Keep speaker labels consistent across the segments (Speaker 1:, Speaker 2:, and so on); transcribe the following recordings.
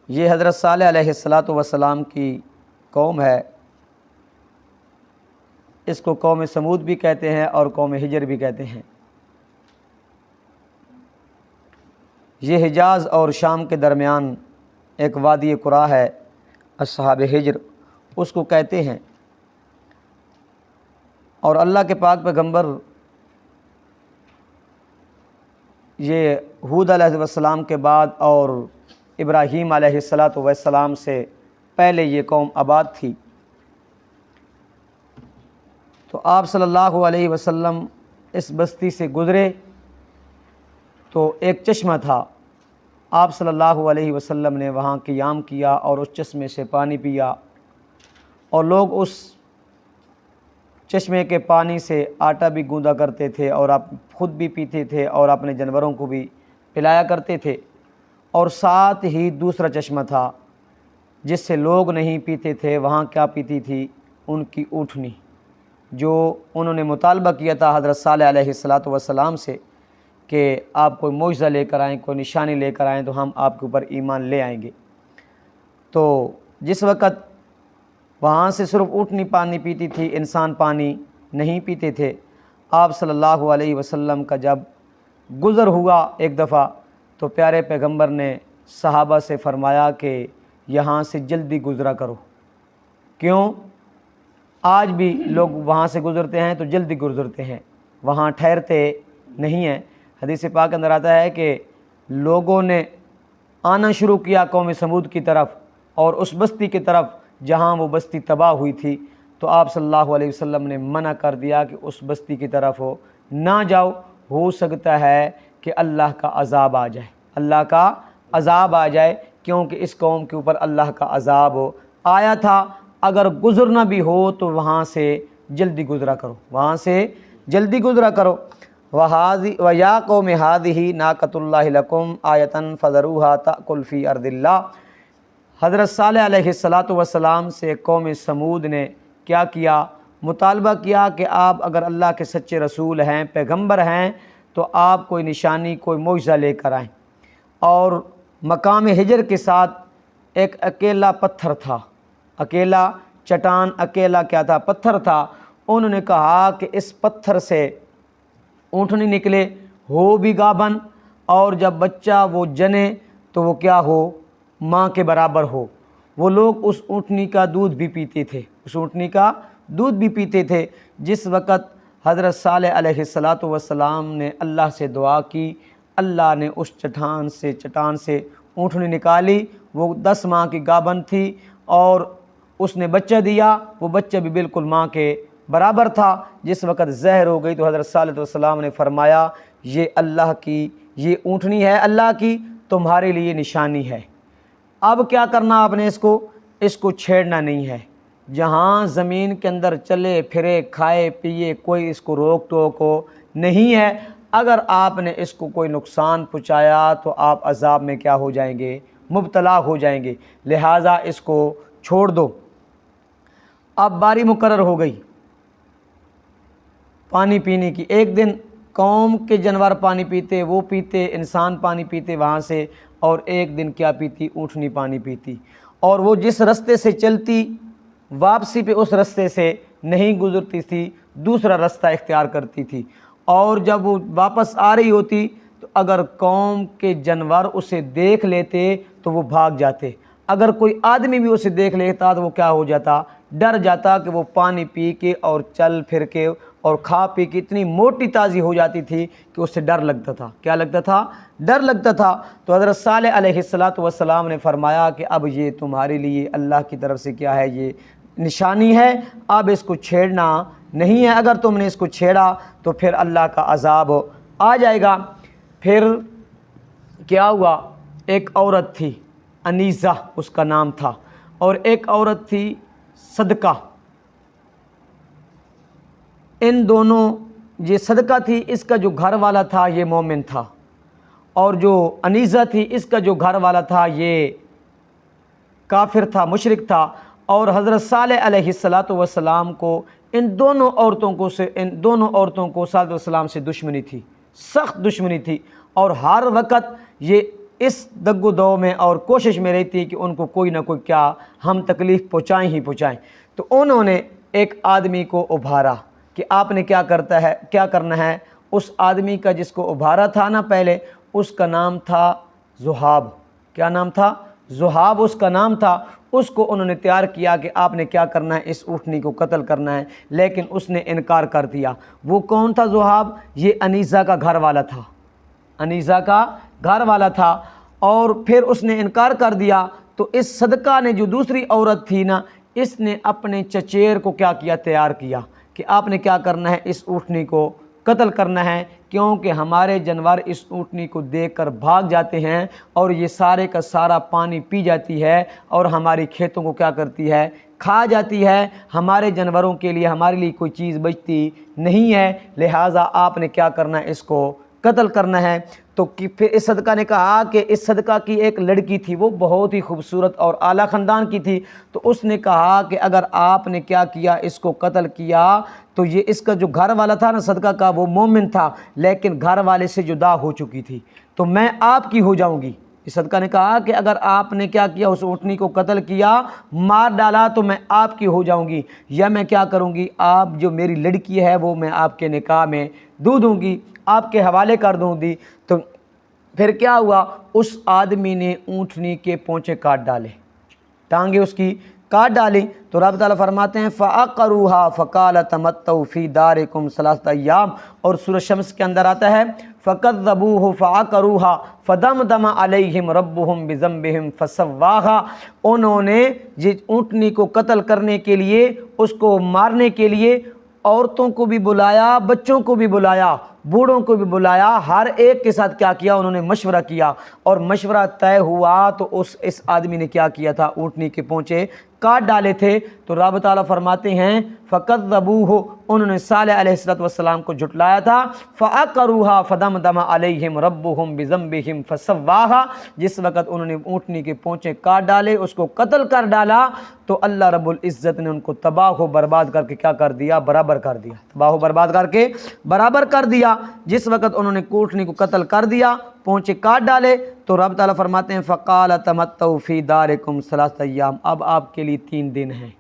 Speaker 1: یہ حضرت صالح علیہ السلام کی قوم ہے، اس کو قوم سمود بھی کہتے ہیں اور قوم ہجر بھی کہتے ہیں۔ یہ حجاز اور شام کے درمیان ایک وادی قرا ہے، اصحاب ہجر اس کو کہتے ہیں۔ اور اللہ کے پاک پیغمبر یہ ہود علیہ السلام کے بعد اور ابراہیم علیہ السلام سے پہلے یہ قوم آباد تھی۔ تو آپ صلی اللہ علیہ وسلم اس بستی سے گزرے تو ایک چشمہ تھا، آپ صلی اللہ علیہ وسلم نے وہاں قیام کیا اور اس چشمے سے پانی پیا، اور لوگ اس چشمے کے پانی سے آٹا بھی گوندا کرتے تھے اور آپ خود بھی پیتے تھے اور اپنے جانوروں کو بھی پلایا کرتے تھے۔ اور ساتھ ہی دوسرا چشمہ تھا جس سے لوگ نہیں پیتے تھے، وہاں کیا پیتی تھی؟ ان کی اونٹنی، جو انہوں نے مطالبہ کیا تھا حضرت صالح علیہ السلام سے کہ آپ کوئی معجزہ لے کر آئیں، کوئی نشانی لے کر آئیں تو ہم آپ کے اوپر ایمان لے آئیں گے۔ تو جس وقت وہاں سے صرف اونٹنی پانی پیتی تھی، انسان پانی نہیں پیتے تھے، آپ صلی اللہ علیہ وسلم کا جب گزر ہوا ایک دفعہ تو پیارے پیغمبر نے صحابہ سے فرمایا کہ یہاں سے جلدی گزرا کرو۔ کیوں؟ آج بھی لوگ وہاں سے گزرتے ہیں تو جلدی گزرتے ہیں، وہاں ٹھہرتے نہیں ہیں۔ حدیث پاک اندر آتا ہے کہ لوگوں نے آنا شروع کیا قوم سمود کی طرف اور اس بستی کی طرف جہاں وہ بستی تباہ ہوئی تھی، تو آپ صلی اللہ علیہ وسلم نے منع کر دیا کہ اس بستی کی طرف نہ جاؤ، ہو سکتا ہے کہ اللہ کا عذاب آ جائے، اللہ کا عذاب آ جائے، کیونکہ اس قوم کے اوپر اللہ کا عذاب آیا تھا۔ اگر گزرنا بھی ہو تو وہاں سے جلدی گزرا کرو، وہاں سے جلدی گزرا کرو۔ وَيَا قَوْمِ هَٰذِهِ نَاقَةُ اللَّهِ لَكُمْ آیَةً فَذَرُوهَا تَأْکُلْ فِی أَرْضِ اللَّهِ۔ حضرت صالح علیہ السلام سے قوم سمود نے کیا کیا؟ مطالبہ کیا کہ آپ اگر اللہ کے سچے رسول ہیں، پیغمبر ہیں، تو آپ کوئی نشانی، کوئی معجزہ لے کر آئیں۔ اور مقام ہجر کے ساتھ ایک اکیلا پتھر تھا، اکیلا چٹان، اکیلا کیا تھا؟ پتھر تھا۔ انہوں نے کہا کہ اس پتھر سے اونٹنی نکلے، ہو بھی گابن، اور جب بچہ وہ جنے تو وہ کیا ہو؟ ماں کے برابر ہو۔ وہ لوگ اس اونٹنی کا دودھ بھی پیتے تھے، اس اونٹنی کا دودھ بھی پیتے تھے۔ جس وقت حضرت صالح علیہ السلام نے اللہ سے دعا کی، اللہ نے اس چٹان سے اونٹنی نکالی، وہ 10 ماہ کی گابن تھی اور اس نے بچہ دیا، وہ بچہ بھی بالکل ماں کے برابر تھا۔ جس وقت زہر ہو گئی تو حضرت صالح علیہ السلام نے فرمایا یہ اللہ کی، یہ اونٹنی ہے اللہ کی، تمہارے لیے نشانی ہے۔ اب کیا کرنا آپ نے؟ اس کو چھیڑنا نہیں ہے۔ جہاں زمین کے اندر چلے پھرے، کھائے پیے، کوئی اس کو روک ٹوک نہیں ہے۔ اگر آپ نے اس کو کوئی نقصان پہنچایا تو آپ عذاب میں کیا ہو جائیں گے؟ مبتلا ہو جائیں گے، لہٰذا اس کو چھوڑ دو۔ اب باری مقرر ہو گئی پانی پینے کی۔ ایک دن قوم کے جانور پانی پیتے، وہ پیتے، انسان پانی پیتے وہاں سے، اور ایک دن کیا پیتی؟ اونٹنی پانی پیتی۔ اور وہ جس رستے سے چلتی، واپسی پہ اس رستے سے نہیں گزرتی تھی، دوسرا رستہ اختیار کرتی تھی۔ اور جب وہ واپس آ رہی ہوتی تو اگر قوم کے جانور اسے دیکھ لیتے تو وہ بھاگ جاتے، اگر کوئی آدمی بھی اسے دیکھ لیتا تو وہ کیا ہو جاتا؟ ڈر جاتا کہ وہ پانی پی کے اور چل پھر کے اور کھا پی کے اتنی موٹی تازی ہو جاتی تھی کہ اسے ڈر لگتا تھا۔ کیا لگتا تھا؟ ڈر لگتا تھا۔ تو حضرت صالح علیہ السلام نے فرمایا کہ اب یہ تمہارے لیے اللہ کی طرف سے کیا ہے؟ یہ نشانی ہے، اب اس کو چھیڑنا نہیں ہے۔ اگر تم نے اس کو چھیڑا تو پھر اللہ کا عذاب آ جائے گا۔ پھر کیا ہوا؟ ایک عورت تھی، انیسہ اس کا نام تھا، اور ایک عورت تھی صدقہ۔ ان دونوں، یہ صدقہ تھی، اس کا جو گھر والا تھا یہ مومن تھا، اور جو انیسہ تھی اس کا جو گھر والا تھا یہ کافر تھا، مشرک تھا۔ اور حضرت صالح علیہ السلام کو ان دونوں عورتوں کو صالح علیہ السلام سے دشمنی تھی، سخت دشمنی تھی، اور ہر وقت یہ اس دگ و دو میں اور کوشش میں رہتی ہے کہ ان کو کوئی نہ کوئی کیا ہم تکلیف پہنچائیں ہی پہنچائیں۔ تو انہوں نے ایک آدمی کو ابھارا کہ آپ نے کیا کرنا ہے۔ اس آدمی کا جس کو ابھارا تھا نا پہلے، اس کا نام تھا ذہاب۔ کیا نام تھا؟ ذہاب اس کا نام تھا۔ اس کو انہوں نے تیار کیا کہ آپ نے کیا کرنا ہے، اس اونٹنی کو قتل کرنا ہے، لیکن اس نے انکار کر دیا۔ وہ کون تھا ذہاب؟ یہ انیسہ کا گھر والا تھا، انیسہ کا گھر والا تھا۔ اور پھر اس نے انکار کر دیا تو اس صدقہ نے، جو دوسری عورت تھی نا، اس نے اپنے چچیر کو کیا کیا، تیار کیا کہ آپ نے کیا کرنا ہے، اس اونٹنی کو قتل کرنا ہے، کیونکہ ہمارے جانور اس اونٹنی کو دیکھ کر بھاگ جاتے ہیں اور یہ سارے کا سارا پانی پی جاتی ہے اور ہماری کھیتوں کو کیا کرتی ہے، کھا جاتی ہے۔ ہمارے جانوروں کے لیے، ہمارے لیے کوئی چیز بچتی نہیں ہے، لہٰذا آپ نے کیا کرنا ہے، اس کو قتل کرنا ہے۔ تو پھر اس صدقہ نے کہا کہ اس صدقہ کی ایک لڑکی تھی، وہ بہت ہی خوبصورت اور اعلیٰ خاندان کی تھی، تو اس نے کہا کہ اگر آپ نے کیا کیا، اس کو قتل کیا، تو یہ اس کا جو گھر والا تھا نا صدقہ کا، وہ مومن تھا لیکن گھر والے سے جدا ہو چکی تھی، تو میں آپ کی ہو جاؤں گی۔ اس صدقہ نے کہا کہ اگر آپ نے کیا کیا، اس اونٹنی کو قتل کیا، مار ڈالا، تو میں آپ کی ہو جاؤں گی، یا میں کیا کروں گی، آپ جو میری لڑکی ہے وہ میں آپ کے نکاح میں دوں گی، آپ کے حوالے کر دوں گی۔ تو پھر کیا ہوا، اس آدمی نے اونٹنی کے پونچے کاٹ ڈالے، ٹانگیں اس کی کاٹ ڈالی۔ تو رب تعالیٰ فرماتے ہیں فَعَقَرُوهَا فَقَالَ تَمَتَّعُوا فِي دَارِكُمْ ثَلَاثَةَ أَيَّامٍ، اور سورہ شمس کے اندر آتا ہے فَكَذَّبُوهُ فَعَقَرُوهَا فَدَمْدَمَ عَلَيْهِمْ رَبُّهُمْ بِذَنبِهِمْ فَسَوَّاهَا۔ انہوں نے جس اونٹنی کو قتل کرنے کے لیے، اس کو مارنے کے لیے عورتوں کو بھی بلایا، بچوں کو بھی بلایا، بوڑھوں کو بھی بلایا، ہر ایک کے ساتھ کیا کیا، انہوں نے مشورہ کیا، اور مشورہ طے ہوا تو اس آدمی نے کیا کیا تھا، اونٹنی کے پونچے کاٹ ڈالے تھے۔ تو رب تعالیٰ فرماتے ہیں فَكَذَّبُوهُ، انہوں نے صالح علیہ السلام کو جھٹلایا تھا، فَعَقَرُوهَا فَدَمْدَمَ عَلَيْهِمْ رَبُّهُمْ بِذَنبِهِمْ فَسَوَّاهَا۔ جس وقت انہوں نے اونٹنی کے پونچے کاٹ ڈالے، اس کو قتل کر ڈالا، تو اللہ رب العزت نے ان کو تباہ و برباد کر کے کیا کر دیا، برابر کر دیا، تباہ و برباد کر کے برابر کر دیا۔ جس وقت انہوں نے اونٹنی کو قتل کر دیا، پونچے کاٹ ڈالے، تو رب تعالیٰ فرماتے ہیں فَقَالَ تَمَتَّعُوا فِي دَارِكُمْ ثَلَاثَةَ أَيَّامٍ، اب آپ کے لیے 3 دن ہیں،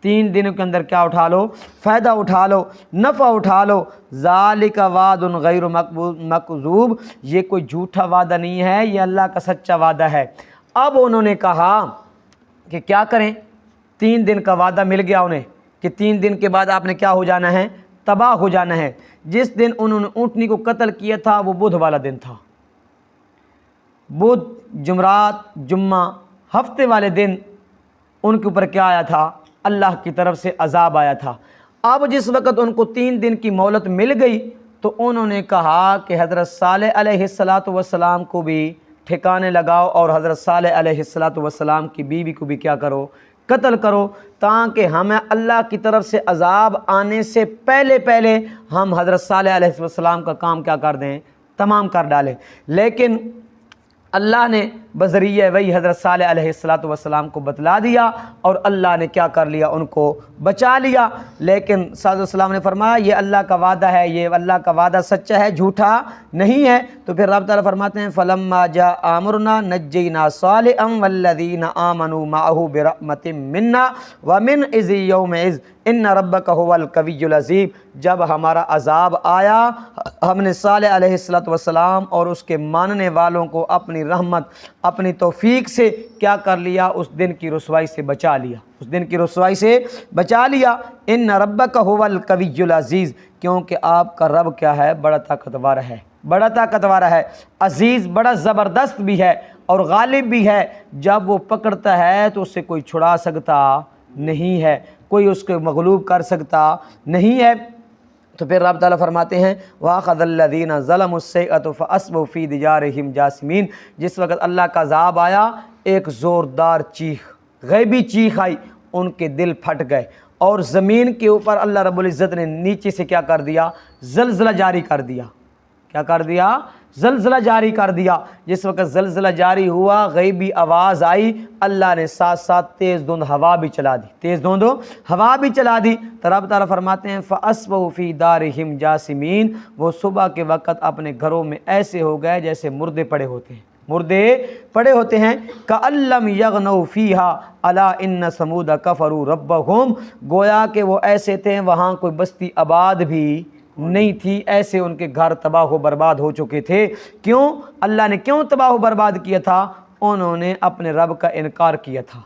Speaker 1: 3 دنوں کے اندر کیا اٹھا لو، فائدہ اٹھا لو، نفع اٹھا لو۔ ذَلِكَ وَعْدٌ غَيْرُ مَكْذُوبٍ، یہ کوئی جھوٹا وعدہ نہیں ہے، یہ اللہ کا سچا وعدہ ہے۔ اب انہوں نے کہا کہ کیا کریں، 3 دن کا وعدہ مل گیا انہیں کہ 3 دن کے بعد آپ نے کیا ہو جانا ہے، تباہ ہو جانا ہے۔ جس دن انہوں نے اونٹنی کو قتل کیا تھا وہ بدھ والا دن تھا، بدھ، جمعرات، جمعہ، ہفتے والے دن ان کے اوپر کیا آیا تھا، اللہ کی طرف سے عذاب آیا تھا۔ اب جس وقت ان کو 3 دن کی مہلت مل گئی تو انہوں نے کہا کہ حضرت صالح علیہ السلام کو بھی ٹھکانے لگاؤ اور حضرت صالح علیہ السلام کی بیوی کو بھی کیا کرو، قتل کرو، تاکہ ہمیں اللہ کی طرف سے عذاب آنے سے پہلے ہم حضرت صالح علیہ السلام کا کام کیا کر دیں، تمام کر ڈالیں۔ لیکن اللہ نے بذریعہ وہی حضرت صالح علیہ السلام کو بتلا دیا اور اللہ نے کیا کر لیا، ان کو بچا لیا۔ لیکن صالح السلام نے فرمایا یہ اللہ کا وعدہ ہے، یہ اللہ کا وعدہ سچا ہے، جھوٹا نہیں ہے۔ تو پھر رب تعالیٰ فرماتے ہیں فَلَمَّا جَاءَ أَمْرُنَا نَجَّيْنَا صَالِحًا وَالَّذِينَ آمَنُوا مَعَهُ بِرَحْمَةٍ مِنَّا وَمِنْ خِزْيِ يَوْمِئِذٍ إِنَّ رَبَّكَ هُوَ الْقَوِيُّ الْعَزِيزُ۔ جب ہمارا عذاب آیا، ہم نے صالح علیہ السلام اور اس کے ماننے والوں کو اپنی رحمت، اپنی توفیق سے کیا کر لیا، اس دن کی رسوائی سے بچا لیا، اس دن کی رسوائی سے بچا لیا۔ ان ربک هو القوی العزیز، کیونکہ آپ کا رب کیا ہے، بڑا طاقتور ہے، بڑا طاقتور ہے، عزیز، بڑا زبردست بھی ہے اور غالب بھی ہے۔ جب وہ پکڑتا ہے تو اسے کوئی چھڑا سکتا نہیں ہے، کوئی اس کو مغلوب کر سکتا نہیں ہے۔ تو پھر رب تعالیٰ فرماتے ہیں وَأَخَذَ الَّذِينَ ظَلَمُوا السَّيِّئَةَ فَأَصْبَحُوا فِي دِيَارِهِمْ جَاثِمِينَ۔ جس وقت اللہ کا عذاب آیا، ایک زوردار چیخ، غیبی چیخ آئی، ان کے دل پھٹ گئے اور زمین کے اوپر اللہ رب العزت نے نیچے سے کیا کر دیا، زلزلہ جاری کر دیا۔ کیا کر دیا، زلزلہ جاری کر دیا۔ جس وقت زلزلہ جاری ہوا، غیبی آواز آئی، اللہ نے ساتھ ساتھ تیز دھند ہوا بھی چلا دی، تیز دھند ہوا بھی چلا دی۔ تو رب تعالیٰ فرماتے ہیں فَأَصْبَحُوا فِي دَارِهِمْ جَاثِمِينَ، وہ صبح کے وقت اپنے گھروں میں ایسے ہو گئے جیسے مردے پڑے ہوتے ہیں، مردے پڑے ہوتے ہیں۔ کَأَلَّمْ يَغْنَوْا فِيهَا أَلَا إِنَّ ثَمُودَ كَفَرُوا رَبَّهُمْ، گویا کہ وہ ایسے تھے وہاں کوئی بستی آباد بھی نہیں تھی، ایسے ان کے گھر تباہ و برباد ہو چکے تھے۔ کیوں؟ اللہ نے کیوں تباہ و برباد کیا تھا؟ انہوں نے اپنے رب کا انکار کیا تھا،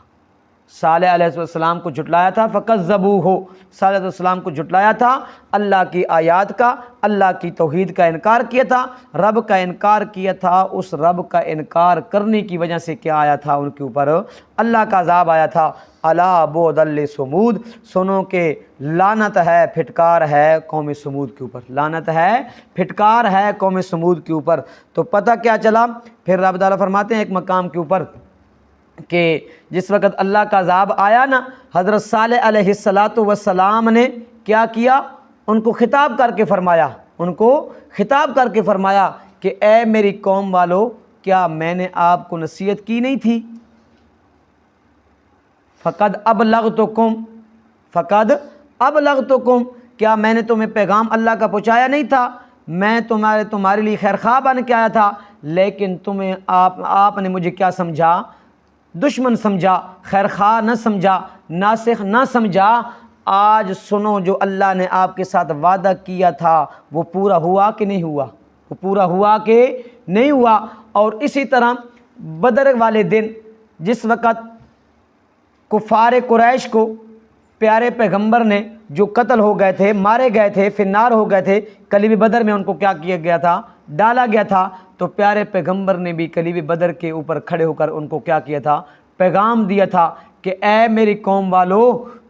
Speaker 1: صالح علیہ السلام کو جھٹلایا تھا، فَكَذَّبُوهُ، صالح علیہ السلام کو جھٹلایا تھا، اللہ کی آیات کا، اللہ کی توحید کا انکار کیا تھا، رب کا انکار کیا تھا۔ اس رب کا انکار کرنے کی وجہ سے کیا آیا تھا ان کے اوپر؟ اللہ کا عذاب آیا تھا۔ الا بعدا لثمود، سنو کہ لعنت ہے، پھٹکار ہے قوم سمود کے اوپر، لعنت ہے، پھٹکار ہے قوم سمود کے اوپر۔ تو پتہ کیا چلا؟ پھر رب تعالیٰ فرماتے ہیں ایک مقام کے اوپر کہ جس وقت اللہ کا عذاب آیا نا، حضرت صالح علیہ السلام نے کیا کیا؟ ان کو خطاب کر کے فرمایا، ان کو خطاب کر کے فرمایا کہ اے میری قوم والو، کیا میں نے آپ کو نصیحت کی نہیں تھی؟ فقد ابلغتکم، کیا میں نے تمہیں پیغام اللہ کا پہنچایا نہیں تھا؟ میں تمہارے لیے خیر خواہ بن کے آیا تھا، لیکن تمہیں آپ نے مجھے کیا سمجھا؟ دشمن سمجھا، خیر خواہ نہ سمجھا، ناصح نہ سمجھا۔ آج سنو، جو اللہ نے آپ کے ساتھ وعدہ کیا تھا وہ پورا ہوا کہ نہیں ہوا؟ وہ پورا ہوا کہ نہیں ہوا؟ اور اسی طرح بدر والے دن جس وقت کفار قریش کو پیارے پیغمبر نے جو قتل ہو گئے تھے، مارے گئے تھے، فنار ہو گئے تھے، کلیب بدر میں ان کو کیا کیا گیا تھا؟ ڈالا گیا تھا۔ تو پیارے پیغمبر نے بھی کلیب بدر کے اوپر کھڑے ہو کر ان کو کیا کیا تھا؟ پیغام دیا تھا کہ اے میری قوم والو،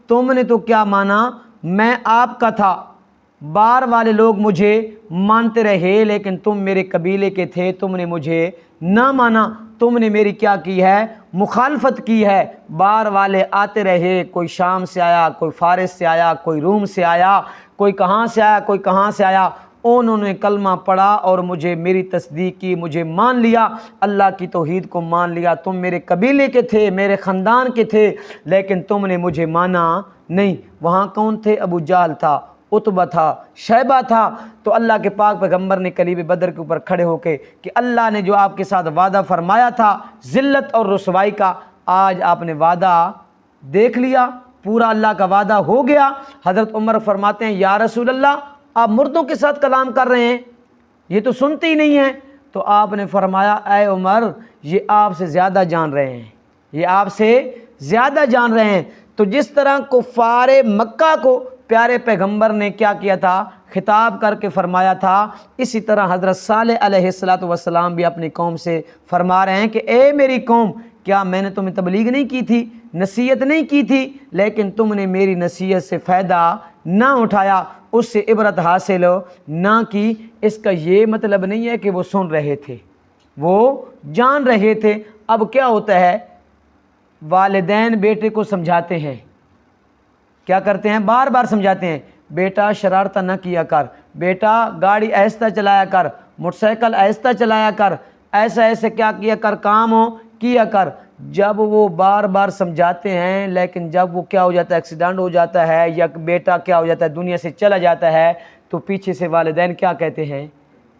Speaker 1: تم نے تو کیا مانا؟ میں آپ کا تھا، بار والے لوگ مجھے مانتے رہے، لیکن تم میرے قبیلے کے تھے، تم نے مجھے نہ مانا، تم نے میری کیا کی ہے؟ مخالفت کی ہے۔ بار والے آتے رہے، کوئی شام سے آیا، کوئی فارس سے آیا، کوئی روم سے آیا، کوئی کہاں سے آیا، کوئی کہاں سے آیا، انہوں نے کلمہ پڑھا اور مجھے، میری تصدیق کی، مجھے مان لیا، اللہ کی توحید کو مان لیا۔ تم میرے قبیلے کے تھے، میرے خاندان کے تھے، لیکن تم نے مجھے مانا نہیں۔ وہاں کون تھے؟ ابو جہل تھا، عتبہ تھا، شیبہ تھا۔ تو اللہ کے پاک پیغمبر نے کلیب بدر کے اوپر کھڑے ہو کے کہ اللہ نے جو آپ کے ساتھ وعدہ فرمایا تھا ذلت اور رسوائی کا، آج آپ نے وعدہ دیکھ لیا، پورا اللہ کا وعدہ ہو گیا۔ حضرت عمر فرماتے ہیں یا رسول اللہ، آپ مردوں کے ساتھ کلام کر رہے ہیں، یہ تو سنتے ہی نہیں ہیں۔ تو آپ نے فرمایا اے عمر، یہ آپ سے زیادہ جان رہے ہیں، یہ آپ سے زیادہ جان رہے ہیں۔ تو جس طرح کفار مکہ کو پیارے پیغمبر نے کیا کیا تھا؟ خطاب کر کے فرمایا تھا، اسی طرح حضرت صالح علیہ السلام بھی اپنی قوم سے فرما رہے ہیں کہ اے میری قوم، کیا میں نے تمہیں تبلیغ نہیں کی تھی، نصیحت نہیں کی تھی، لیکن تم نے میری نصیحت سے فائدہ نہ اٹھایا، اس سے عبرت حاصل نہ کی۔ اس کا یہ مطلب نہیں ہے کہ وہ سن رہے تھے، وہ جان رہے تھے۔ اب کیا ہوتا ہے، والدین بیٹے کو سمجھاتے ہیں، کیا کرتے ہیں؟ بار بار سمجھاتے ہیں، بیٹا شرارت نہ کیا کر، بیٹا گاڑی آہستہ چلایا کر، موٹر سائیکل آہستہ چلایا کر، ایسا ایسے کیا کیا کر، کام کیا کر۔ جب وہ بار بار سمجھاتے ہیں، لیکن جب وہ کیا ہو جاتا ہے، ایکسیڈنٹ ہو جاتا ہے یا بیٹا کیا ہو جاتا ہے، دنیا سے چلا جاتا ہے، تو پیچھے سے والدین کیا کہتے ہیں؟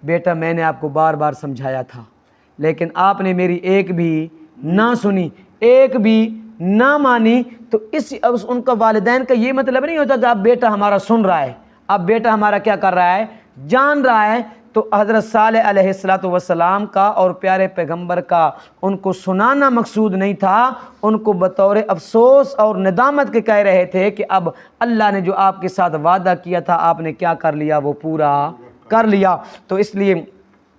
Speaker 1: بیٹا میں نے آپ کو بار بار سمجھایا تھا، لیکن آپ نے میری ایک بھی نہ سنی، ایک بھی نہ مانی۔ تو ان کا والدین کا یہ مطلب نہیں ہوتا کہ اب بیٹا ہمارا سن رہا ہے، اب بیٹا ہمارا کیا کر رہا ہے؟ جان رہا ہے۔ تو حضرت صالح علیہ السلام کا اور پیارے پیغمبر کا ان کو سنانا مقصود نہیں تھا، ان کو بطور افسوس اور ندامت کے کہہ رہے تھے کہ اب اللہ نے جو آپ کے ساتھ وعدہ کیا تھا آپ نے کیا کر لیا؟ وہ پورا کر لیا۔ تو اس لیے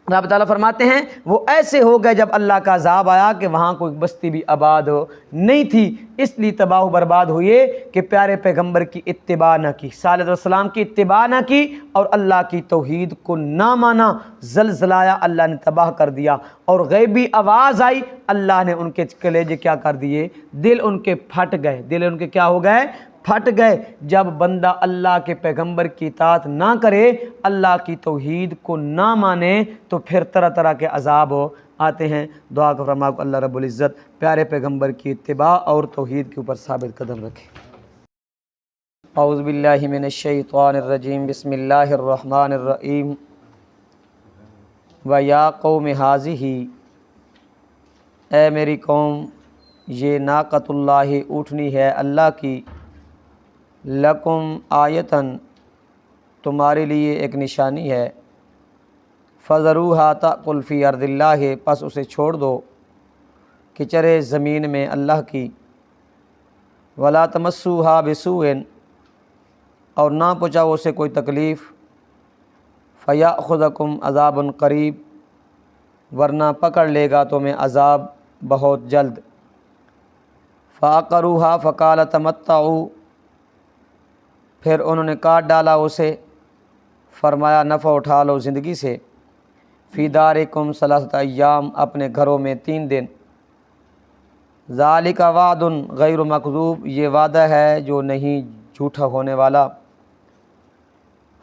Speaker 1: رب تعالیٰ فرماتے ہیں وہ ایسے ہو گئے جب اللہ کا عذاب آیا کہ وہاں کوئی بستی بھی آباد نہیں تھی، اس لیے تباہ و برباد ہوئے کہ پیارے پیغمبر کی اتباع نہ کی، صالح علیہ السلام کی اتباع نہ کی اور اللہ کی توحید کو نہ مانا، زلزلایا، اللہ نے تباہ کر دیا۔ اور غیبی آواز آئی، اللہ نے ان کے کلیجے کیا کر دیے؟ دل ان کے پھٹ گئے، دل ان کے کیا ہو گئے؟ پھٹ گئے۔ جب بندہ اللہ کے پیغمبر کی اطاعت نہ کرے، اللہ کی توحید کو نہ مانے، تو پھر طرح طرح کے عذاب آتے ہیں۔ دعا کو فرما کو اللہ رب العزت پیارے پیغمبر کی اتباع اور توحید کے اوپر ثابت قدم رکھے۔ اعوذ باللہ من الشیطان الرجیم، بسم اللہ الرحمن الرحیم۔ وَيَا قَوْمِ هَٰذِهِ اے میری قوم، یہ ناقۃ اللہ اونٹنی ہے اللہ کی، لکم آیتن تمہارے لیے ایک نشانی ہے، فذروہا تأکل فی ارض اللہ پس اسے چھوڑ دو کہ چرے زمین میں اللہ کی، ولا تمسوہا بسوء اور نہ پہنچاؤ اسے کوئی تکلیف، فیأخذکم عذاب قریب ورنہ پکڑ لے گا تمہیں عذاب بہت جلد، فعقروہا فقال تمتعوا پھر انہوں نے کاٹ ڈالا اسے، فرمایا نفع اٹھا لو زندگی سے، فی دارکم ثلاثۃ ایام اپنے گھروں میں 3 دن، ذالک وعد غیر مکذوب یہ وعدہ ہے جو نہیں جھوٹا ہونے والا،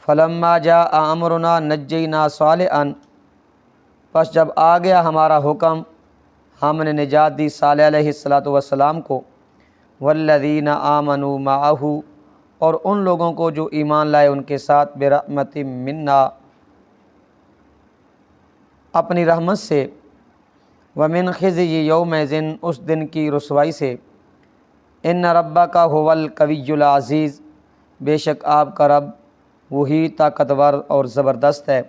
Speaker 1: فلما جاء امرنا نجینا صالحا پس جب آ گیا ہمارا حکم ہم نے نجات دی صالح علیہ السلام کو، والذین آمنوا معہ اور ان لوگوں کو جو ایمان لائے ان کے ساتھ، برحمت منا اپنی رحمت سے، ومن خزی یومئذ اس دن کی رسوائی سے، ان ربک هو القوی العزیز بے شک آپ کا رب وہی طاقتور اور زبردست ہے،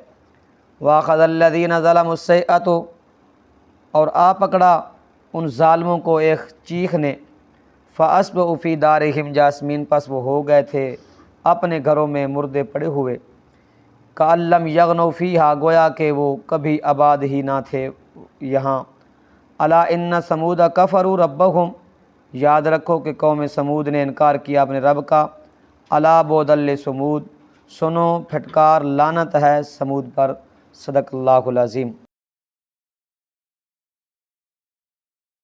Speaker 1: واخذ الذین ظلموا الصیحۃ اور آ پکڑا ان ظالموں کو ایک چیخ نے، فاصبحوا فی دارہم جاثمین پس وہ ہو گئے تھے اپنے گھروں میں مردے پڑے ہوئے، کأن لم یغنوا فیہا گویا کہ وہ کبھی آباد ہی نہ تھے یہاں، الا ان ثمود کفروا ربہم یاد رکھو کہ قوم سمود نے انکار کیا اپنے رب کا، الا بعدا لثمود سنو پھٹکار لعنت ہے سمود پر، صدق اللہ العظیم۔